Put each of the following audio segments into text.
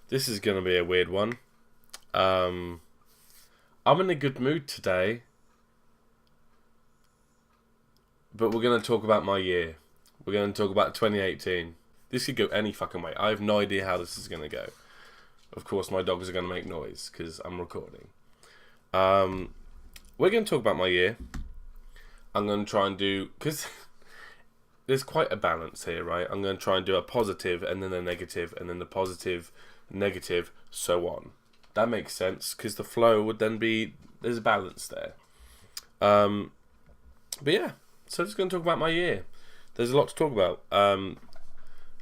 This is going to be a weird one. I'm in a good mood today, but we're going to talk about my year. We're going to talk about 2018. This could go any fucking way. I have no idea how this is going to go. Of course, my dogs are going to make noise because I'm recording. We're going to talk about my year. I'm going to try and do... because there's quite a balance here, right? I'm going to try and do a positive and then a negative and then the positive, negative, so on. That makes sense because the flow would then be... there's a balance there. But yeah, so I'm just going to talk about my year. There's a lot to talk about. And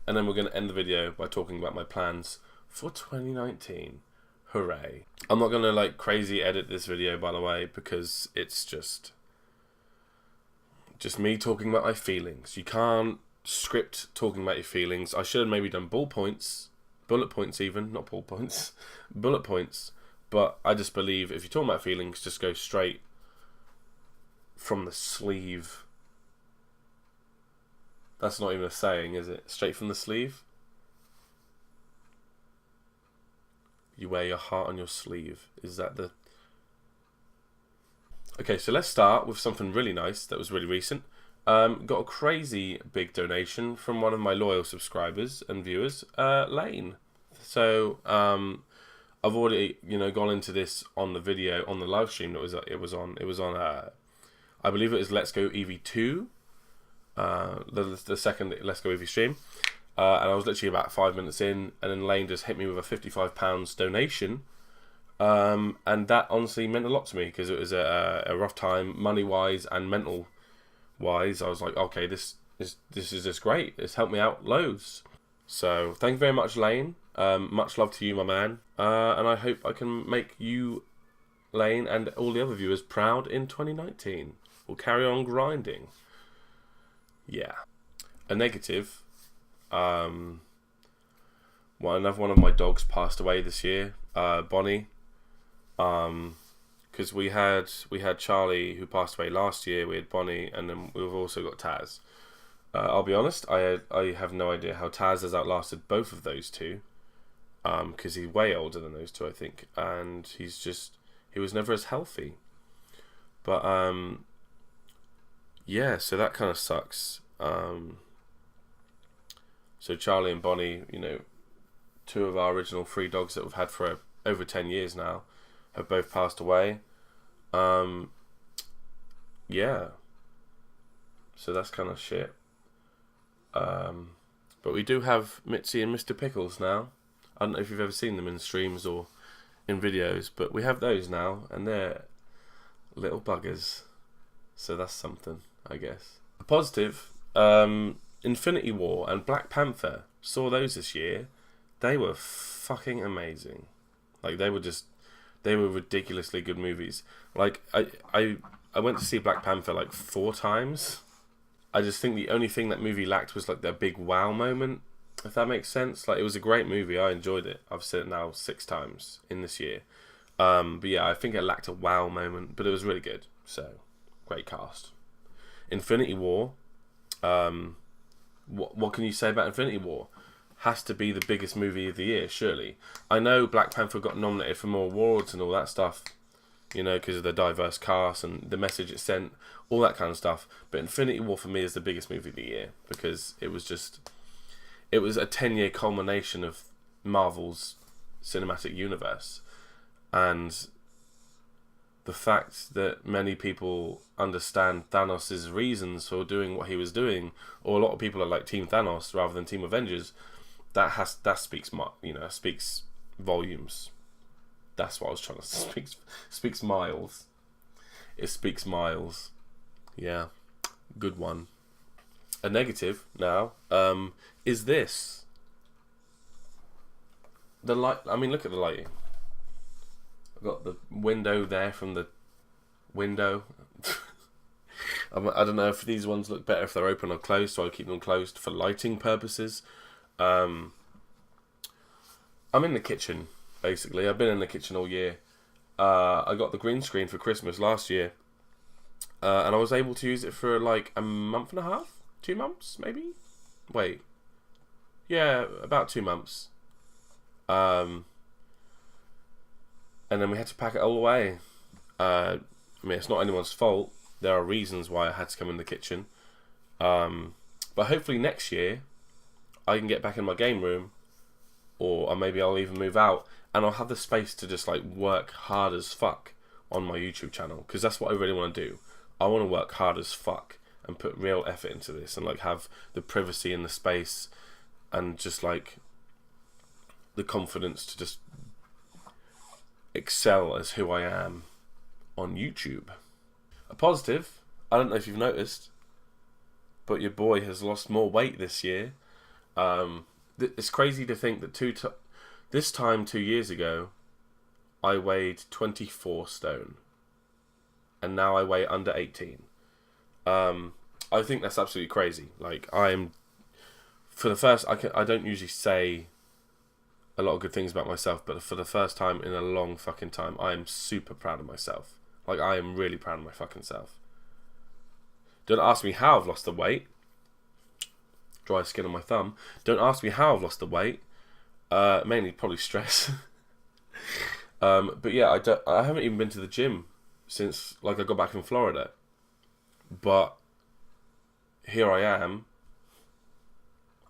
then we're going to end the video by talking about my plans for 2019. Hooray. I'm not going to like crazy edit this video, by the way, because it's just me talking about my feelings. You can't script talking about your feelings. I should have maybe done bullet points even, not ball points, bullet points. But I just believe if you're talking about feelings, just go straight from the sleeve. That's not even a saying, is it? Straight from the sleeve? You wear your heart on your sleeve. Is that the... Okay, so let's start with something really nice that was really recent. Got a crazy big donation from one of my loyal subscribers and viewers, Lane. So I've already, gone into this on the video, on the live stream that it was on. I believe it was Let's Go EV2, the second Let's Go EV stream. And I was literally about 5 minutes in, and then Lane just hit me with a £55 donation. And that honestly meant a lot to me because it was a rough time, money-wise and mental-wise. I was like, okay, this is just great. It's helped me out loads. So thank you very much, Lane. Much love to you, my man. And I hope I can make you, Lane, and all the other viewers proud in 2019. We'll carry on grinding. Yeah. A negative. Well, another one of my dogs passed away this year, Bonnie. Because we had Charlie who passed away last year. We had Bonnie, and then we've also got Taz. I'll be honest, I have no idea how Taz has outlasted both of those two. Because he's way older than those two, I think, and he was never as healthy. But yeah, so that kind of sucks. So Charlie and Bonnie, two of our original 3 dogs that we've had for over 10 years now, have both passed away. Yeah. So that's kind of shit. But we do have Mitzi and Mr. Pickles now. I don't know if you've ever seen them in streams or in videos, but we have those now, and they're little buggers. So that's something, I guess. A positive, Infinity War and Black Panther, saw those this year. They were fucking amazing. Like, they were ridiculously good movies. Like, I went to see Black Panther like 4 times. I just think the only thing that movie lacked was like that big wow moment, if that makes sense. Like, it was a great movie. I enjoyed it. I've seen it now 6 times in this year. But yeah, I think it lacked a wow moment, but it was really good. So, great cast. Infinity War. What can you say about Infinity War? Has to be the biggest movie of the year, surely. I know Black Panther got nominated for more awards and all that stuff, because of the diverse cast and the message it sent, all that kind of stuff. But Infinity War for me is the biggest movie of the year because it was a 10-year culmination of Marvel's cinematic universe. And the fact that many people understand Thanos' reasons for doing what he was doing, or a lot of people are like Team Thanos rather than Team Avengers, that speaks volumes. That's what I was trying to say. Speaks miles. It speaks miles. Yeah, good one. A negative now is this. The light. I mean, look at the lighting. I've got the window there from the window. I don't know if these ones look better if they're open or closed, so I keep them closed for lighting purposes. I'm in the kitchen, basically. I've been in the kitchen all year. I got the green screen for Christmas last year, and I was able to use it for like a month and a half, 2 months maybe. Wait, yeah, about 2 months. And then we had to pack it all away. I mean, it's not anyone's fault. There are reasons why I had to come in the kitchen. But hopefully next year, I can get back in my game room, or maybe I'll even move out, and I'll have the space to just like work hard as fuck on my YouTube channel, because that's what I really want to do. I want to work hard as fuck and put real effort into this, and like have the privacy and the space, and just like the confidence to just excel as who I am on YouTube. A positive, I don't know if you've noticed, but your boy has lost more weight this year. It's crazy to think that this time 2 years ago, I weighed 24 stone, and now I weigh under 18. I think that's absolutely crazy. Like, I don't usually say a lot of good things about myself, but for the first time in a long fucking time, I am super proud of myself. Like, I am really proud of my fucking self. Don't ask me how I've lost the weight. Dry skin on my thumb. Don't ask me how I've lost the weight. Mainly probably stress. But yeah, I haven't even been to the gym since like I got back from Florida. But here I am.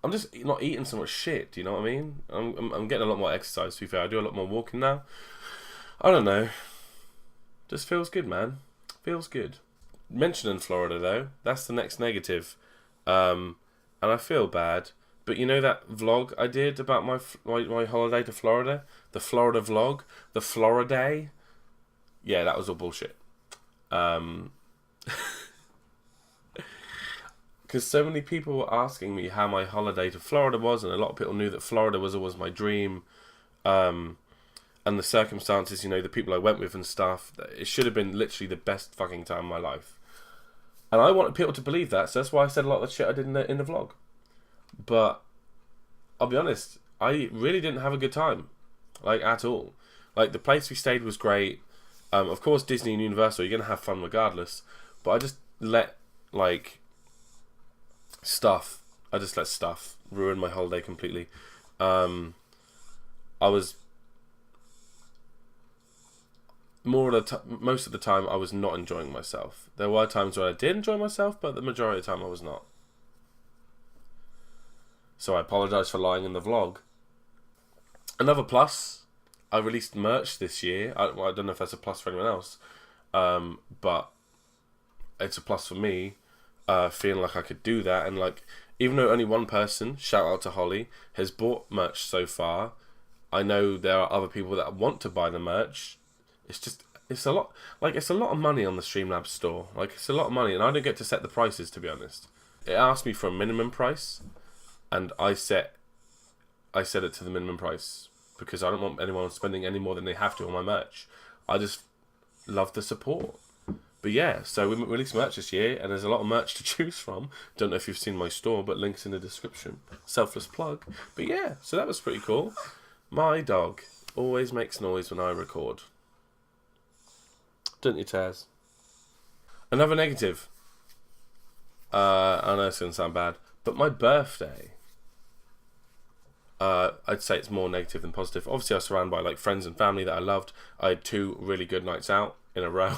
I'm just not eating so much shit. Do you know what I mean? I'm getting a lot more exercise. To be fair, I do a lot more walking now. I don't know. Just feels good, man. Feels good. Mentioning Florida though, that's the next negative. And I feel bad. But you know that vlog I did about my holiday to Florida? The Florida vlog? The Florida? Yeah, that was all bullshit. Because so many people were asking me how my holiday to Florida was, and a lot of people knew that Florida was always my dream. And the circumstances, you know, the people I went with and stuff, it should have been literally the best fucking time of my life. And I wanted people to believe that, so that's why I said a lot of the shit I did in the vlog. But I'll be honest, I really didn't have a good time, like at all. Like the place we stayed was great. Of course, Disney and Universal, you're gonna have fun regardless. But I just let stuff ruin my holiday completely. Most of the time I was not enjoying myself. There were times where I did enjoy myself, but the majority of the time I was not. So I apologise for lying in the vlog. Another plus, I released merch this year. I don't know if that's a plus for anyone else, but it's a plus for me, feeling like I could do that. And like, even though only one person, shout out to Holly, has bought merch so far, I know there are other people that want to buy the merch. It's a lot of money on the Streamlabs store. Like, it's a lot of money, and I don't get to set the prices, to be honest. It asked me for a minimum price, and I set it to the minimum price because I don't want anyone spending any more than they have to on my merch. I just love the support. But yeah, so we released merch this year, and there's a lot of merch to choose from. Don't know if you've seen my store, but links in the description. Selfless plug. But yeah, so that was pretty cool. My dog always makes noise when I record. Don't you, Taz? Another negative. I know it's going to sound bad, but my birthday, I'd say it's more negative than positive. Obviously, I was surrounded by like friends and family that I loved. I had 2 really good nights out in a row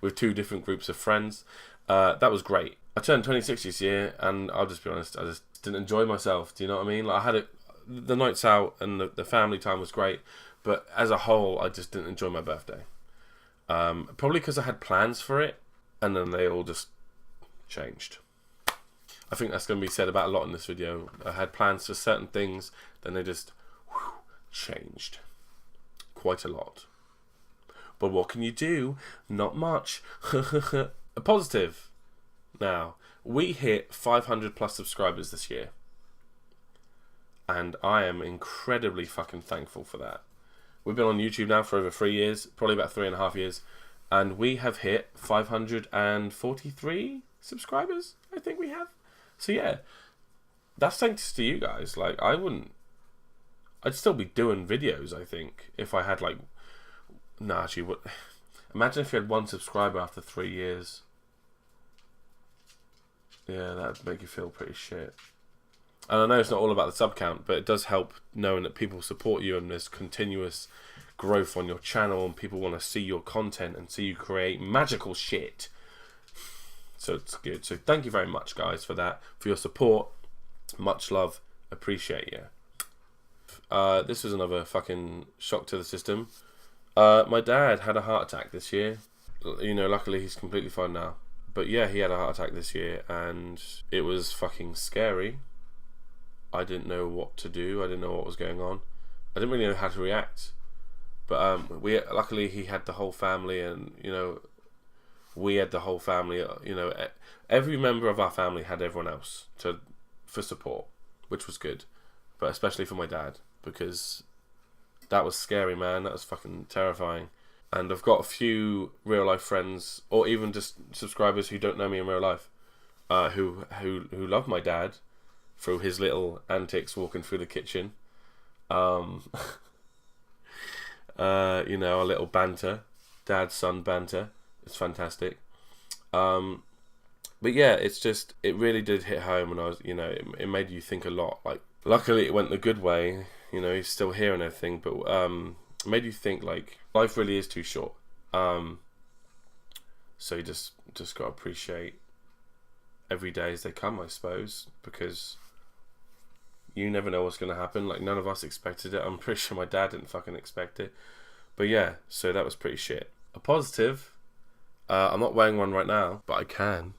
with 2 different groups of friends. That was great. I turned 26 this year, and I'll just be honest, I just didn't enjoy myself. Do you know what I mean? Like, I had the nights out and the family time was great, but as a whole, I just didn't enjoy my birthday. Probably because I had plans for it, and then they all just changed. I think that's going to be said about a lot in this video. I had plans for certain things, then they just changed. Quite a lot. But what can you do? Not much. A positive. Now, we hit 500 plus subscribers this year. And I am incredibly fucking thankful for that. We've been on YouTube now for over 3 years, probably about 3.5 years, and we have hit 543 subscribers, I think we have. So yeah, that's thanks to you guys. Like, I'd still be doing videos, I think, if I had like, imagine if you had 1 subscriber after 3 years. Yeah, that'd make you feel pretty shit. And I know it's not all about the sub count, but it does help knowing that people support you and there's continuous growth on your channel and people want to see your content and see you create magical shit. So it's good. So thank you very much, guys, for that, for your support. Much love. Appreciate you. This was another fucking shock to the system. My dad had a heart attack this year. You know, luckily he's completely fine now. But yeah, he had a heart attack this year and it was fucking scary. I didn't know what to do. I didn't know what was going on. I didn't really know how to react. But luckily he had the whole family, and you know, we had the whole family. You know, every member of our family had everyone else for support, which was good. But especially for my dad, because that was scary, man. That was fucking terrifying. And I've got a few real life friends, or even just subscribers who don't know me in real life, who love my dad through his little antics walking through the kitchen. You know, a little banter, dad-son banter. It's fantastic. But yeah, it's just, it really did hit home, and I was, you know, it made you think a lot. Like, luckily it went the good way. You know, he's still here and everything, but it made you think, like, life really is too short. So you just got to appreciate every day as they come, I suppose, because you never know what's going to happen. Like, none of us expected it. I'm pretty sure my dad didn't fucking expect it. But yeah, so that was pretty shit. A positive, I'm not wearing one right now, but I can.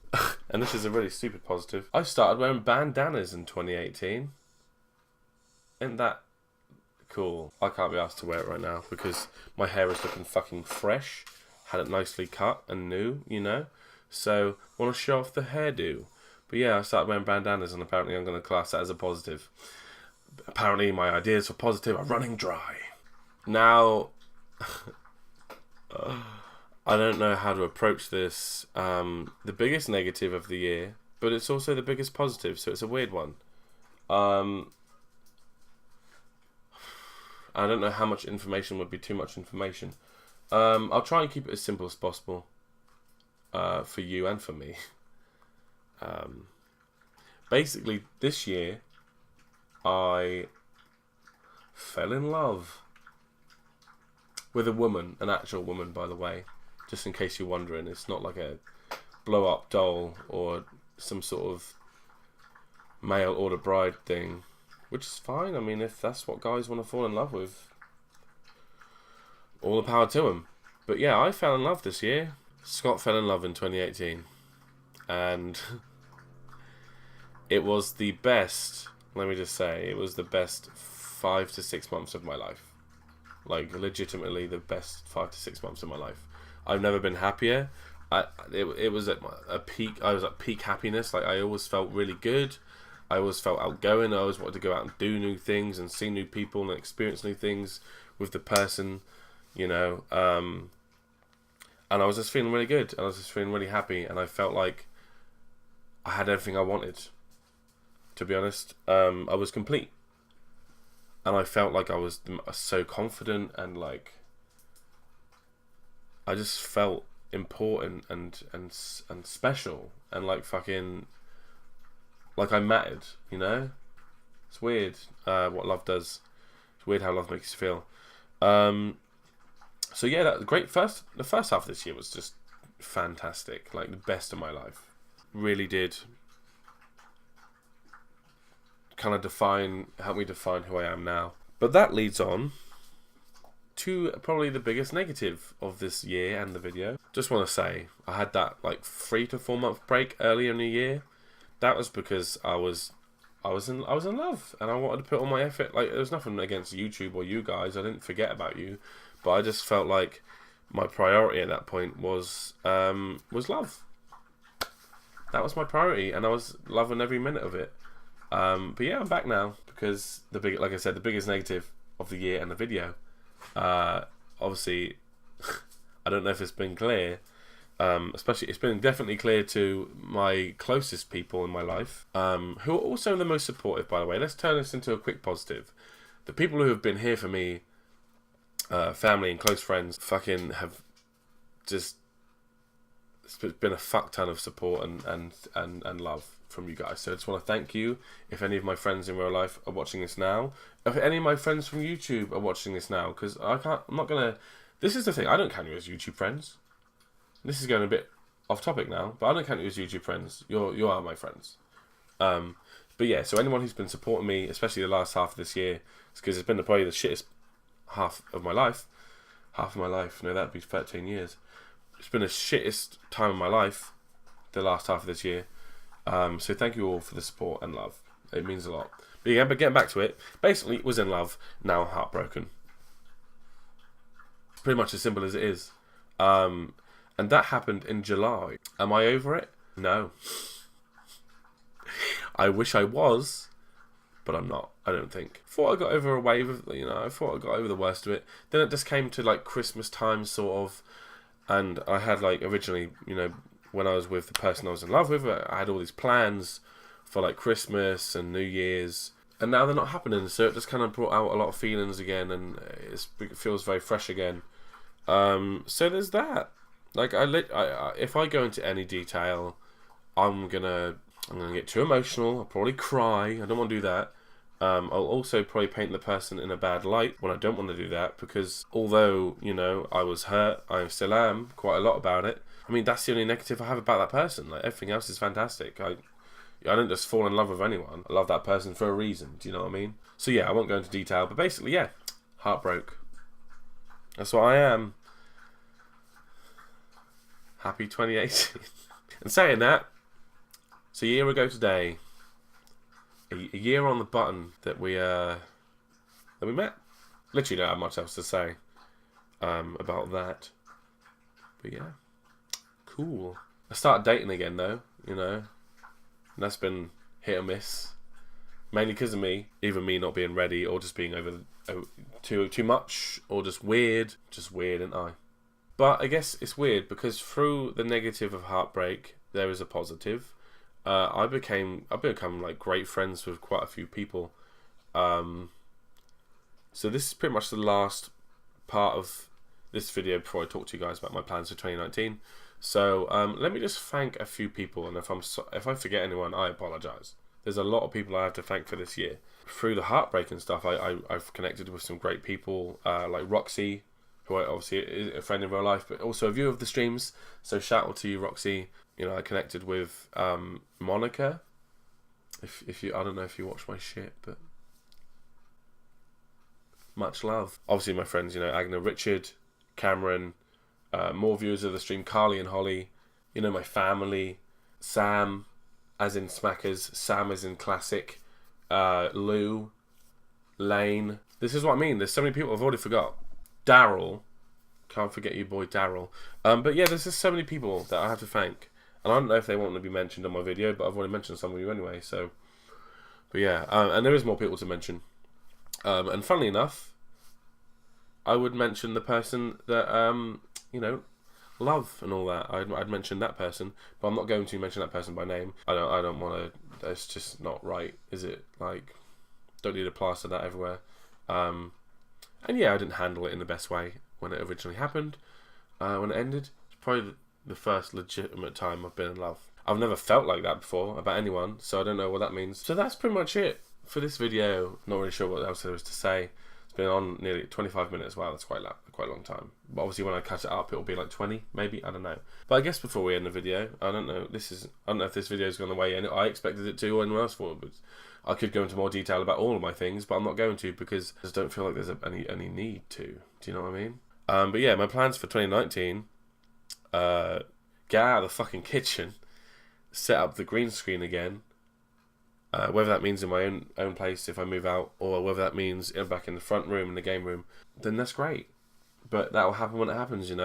And this is a really stupid positive. I started wearing bandanas in 2018. Isn't that cool? I can't be asked to wear it right now because my hair is looking fucking fresh. Had it nicely cut and new, you know. So, want to show off the hairdo. But yeah, I started wearing bandanas, and apparently I'm going to class that as a positive. Apparently my ideas for positive are running dry. Now, I don't know how to approach this. The biggest negative of the year, but it's also the biggest positive, so it's a weird one. I don't know how much information would be too much information. I'll try and keep it as simple as possible for you and for me. Basically, this year, I fell in love with a woman, an actual woman, by the way, just in case you're wondering. It's not like a blow-up doll or some sort of mail order bride thing, which is fine. I mean, if that's what guys want to fall in love with, all the power to them. But yeah, I fell in love this year. Scott fell in love in 2018, and it was the best, let me just say, it was the best 5 to 6 months of my life. Like, legitimately the best 5 to 6 months of my life. I've never been happier. It was at a peak. I was at peak happiness. Like, I always felt really good. I always felt outgoing. I always wanted to go out and do new things and see new people and experience new things with the person, you know. And I was just feeling really good. I was just feeling really happy, and I felt like I had everything I wanted. To be honest, I was complete, and I felt like I was so confident, and like I just felt important and special, and like fucking like I mattered, you know. It's weird what love does. It's weird how love makes you feel. So yeah, the first half of this year was just fantastic, like the best of my life. Really did kind of help me define who I am now. But that leads on to probably the biggest negative of this year and the video. Just want to say, I had that like 3 to 4 month break earlier in the year. That was because I was in love, and I wanted to put all my effort. Like, there was nothing against YouTube or you guys. I didn't forget about you, but I just felt like my priority at that point was love. That was my priority, and I was loving every minute of it. But yeah, I'm back now because like I said, the biggest negative of the year and the video. Obviously, I don't know if it's been clear. Especially, it's been definitely clear to my closest people in my life, who are also the most supportive, by the way. Let's turn this into a quick positive. The people who have been here for me, family and close friends, fucking have just, it's been a fuck ton of support and love from you guys. So I just want to thank you. If any of my friends in real life are watching this now, if any of my friends from YouTube are watching this now, because I'm not gonna. This is the thing. I don't count you as YouTube friends. This is going a bit off topic now, but I don't count you as YouTube friends. You are my friends. But yeah, so anyone who's been supporting me, especially the last half of this year, it's because it's been probably the shittest half of my life. Half of my life, no, that'd be 13 years. It's been the shittest time of my life, the last half of this year. So thank you all for the support and love. It means a lot. But yeah, but getting back to it, basically was in love, now heartbroken. Pretty much as simple as it is. And that happened in July. Am I over it? No. I wish I was, but I'm not, I don't think. Thought I got over a wave of, I thought I got over the worst of it. Then it just came to like Christmas time sort of, and I had like originally, when I was with the person I was in love with, I had all these plans for like Christmas and New Year's, and now they're not happening, so it just kind of brought out a lot of feelings again, and it feels very fresh again. So there's that. Like, if I go into any detail, I'm gonna get too emotional. I'll probably cry. I don't want to do that. I'll also probably paint the person in a bad light when I don't want to do that, because although, I was hurt, I still am quite a lot about it. I mean, that's the only negative I have about that person. Like, everything else is fantastic. I don't just fall in love with anyone. I love that person for a reason. Do you know what I mean? So yeah, I won't go into detail, but basically, yeah, heartbroke. That's what I am. Happy 2018. And saying that, so a year ago today, a year on the button that we met. Literally don't have much else to say about that. But yeah, cool. I started dating again though, and that's been hit or miss. Mainly because of me, either me not being ready or just being over too much, or just weird, ain't I? But I guess it's weird because through the negative of heartbreak, there is a positive. I've become like great friends with quite a few people. So this is pretty much the last part of this video before I talk to you guys about my plans for 2019. So let me just thank a few people, and if I forget anyone, I apologise. There's a lot of people I have to thank for this year. Through the heartbreak and stuff, I've connected with some great people, like Moxxi, who I obviously is a friend in real life, but also a viewer of the streams. So shout out to you, Moxxi. I connected with Monica. If you, I don't know if you watch my shit, but much love. Obviously, my friends, Agna, Richard, Cameron, more viewers of the stream, Carly and Holly. My family, Sam, as in Smackers, Sam as in Classic, Lou, Lane. This is what I mean. There's so many people I've already forgot. Daryl, can't forget you, boy Daryl. But yeah, there's just so many people that I have to thank, and I don't know if they want to be mentioned on my video, but I've already mentioned some of you anyway. So, but yeah, and there is more people to mention. And funnily enough, I would mention the person that love and all that. I'd mention that person, but I'm not going to mention that person by name. I don't want to. It's just not right, is it? Like, don't need to plaster that everywhere. And yeah, I didn't handle it in the best way when it originally happened. When it ended, it's probably the first legitimate time I've been in love. I've never felt like that before about anyone, so I don't know what that means. So that's pretty much it for this video. Not really sure what else there is to say. It's been on nearly 25 minutes. Wow, that's quite a long time. But obviously when I cut it up, it'll be like 20, maybe. I don't know. But I guess before we end the video, I don't know if this video's gone the way I expected it to, or anyone else thought it would. I could go into more detail about all of my things, but I'm not going to because I just don't feel like there's any need to. Do you know what I mean? But yeah, my plans for 2019, get out of the fucking kitchen, set up the green screen again, whether that means in my own place if I move out, or whether that means back in the front room, in the game room, then that's great. But that will happen when it happens, There's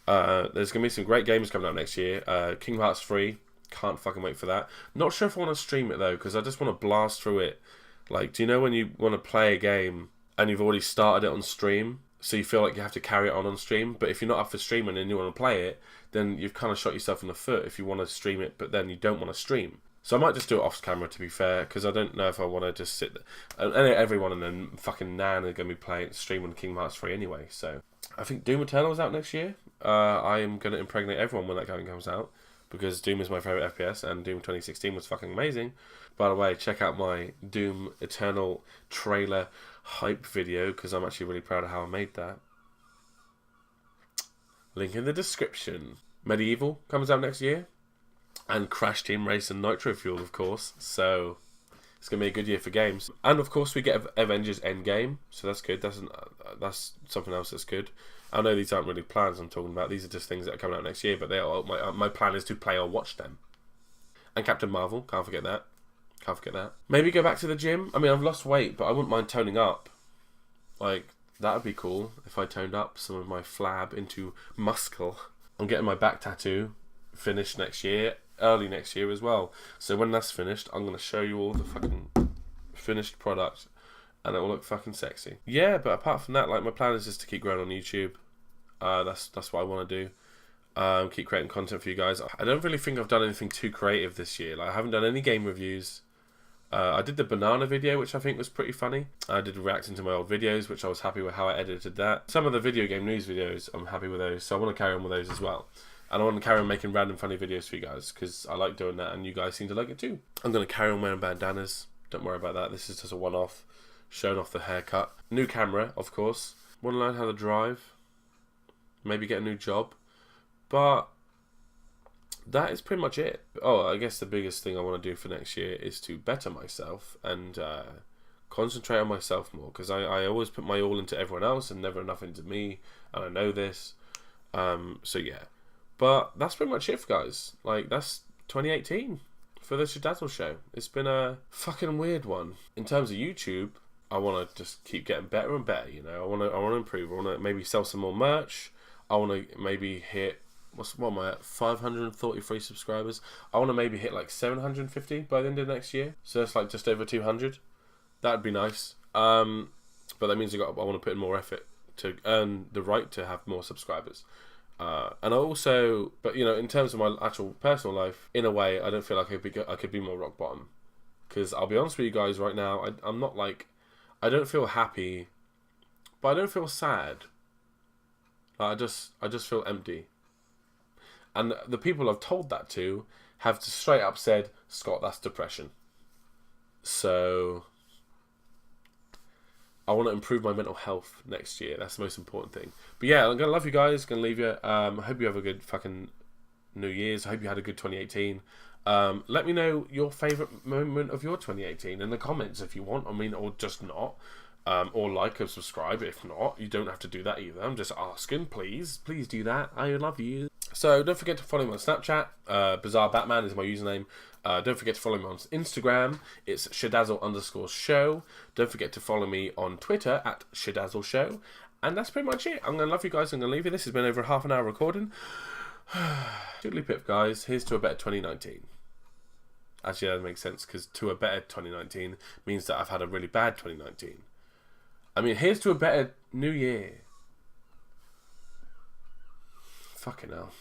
going to be some great games coming out next year. Kingdom Hearts 3. Can't fucking wait for that. Not sure if I want to stream it though, because I just want to blast through it. Like, do you know when you want to play a game and you've already started it on stream, so you feel like you have to carry it on stream, but if you're not up for streaming and you want to play it, then you've kind of shot yourself in the foot if you want to stream it, but then you don't want to stream. So I might just do it off camera, to be fair, because I don't know if I want to just sit there. And everyone and then fucking Nan are going to be streaming Kingdom Hearts 3 anyway, so. I think Doom Eternal is out next year. I am going to impregnate everyone when that game comes out. because Doom is my favourite FPS, and Doom 2016 was fucking amazing. By the way, check out my Doom Eternal trailer hype video, because I'm actually really proud of how I made that. Link in the description. Medieval comes out next year, and Crash Team Race and Nitro Fuel, of course, so it's going to be a good year for games. And of course we get Avengers Endgame, so that's good. That's something else that's good. I know these aren't really plans I'm talking about, these are just things that are coming out next year, but they are, my plan is to play or watch them. And Captain Marvel, can't forget that. Can't forget that. Maybe go back to the gym. I mean, I've lost weight, but I wouldn't mind toning up. Like, that would be cool if I toned up some of my flab into muscle. I'm getting my back tattoo finished next year, early next year as well. So when that's finished, I'm going to show you all the fucking finished product, and it will look fucking sexy. Yeah, but apart from that, like, my plan is just to keep growing on YouTube. That's what I want to do. Keep creating content for you guys. I don't really think I've done anything too creative this year. Like, I haven't done any game reviews. I did the banana video, which I think was pretty funny. I did reacting to my old videos, which I was happy with how I edited that. Some of the video game news videos, I'm happy with those, so I want to carry on with those as well. And I want to carry on making random funny videos for you guys, because I like doing that, and you guys seem to like it too. I'm going to carry on wearing bandanas. Don't worry about that. This is just a one-off, showing off the haircut. New camera, of course. Want to learn how to drive. Maybe get a new job. But that is pretty much it. Oh, I guess the biggest thing I want to do for next year is to better myself and concentrate on myself more, because I always put my all into everyone else and never enough into me, and I know this. So yeah, but that's pretty much it, guys. Like, that's 2018 for the Shidazzle show. It's been a fucking weird one. In terms of YouTube, I want to just keep getting better and better, you know. I want to improve. I want to maybe sell some more merch. I want to maybe hit, what am I at, 533 subscribers. I want to maybe hit like 750 by the end of next year. So that's like just over 200. That'd be nice. But that means I want to put in more effort to earn the right to have more subscribers. And I also, but you know, in terms of my actual personal life, in a way, I don't feel like I could be more rock bottom. Because I'll be honest with you guys right now, I'm not like, I don't feel happy, but I don't feel sad. I just feel empty. And the people I've told that to have just straight up said, Scott, that's depression. So I want to improve my mental health next year. That's the most important thing. But yeah, I'm going to love you guys. Going to leave you. I hope you have a good fucking New Year's. I hope you had a good 2018. Let me know your favourite moment of your 2018 in the comments if you want. I mean, or just not. Or like or subscribe. If not, you don't have to do that either. I'm just asking. Please do that. I love you. So don't forget to follow me on Snapchat. Bizarre Batman is my username. Don't forget to follow me on Instagram. It's Shidazzle_show. Don't forget to follow me on Twitter at Shidazzle Show. And that's pretty much it. I'm going to love you guys. I'm going to leave you. This has been over a half an hour recording. Doodly pip, guys. Here's to a better 2019. Actually, that makes sense, because to a better 2019 means that I've had a really bad 2019. I mean, here's to a better new year. Fucking hell.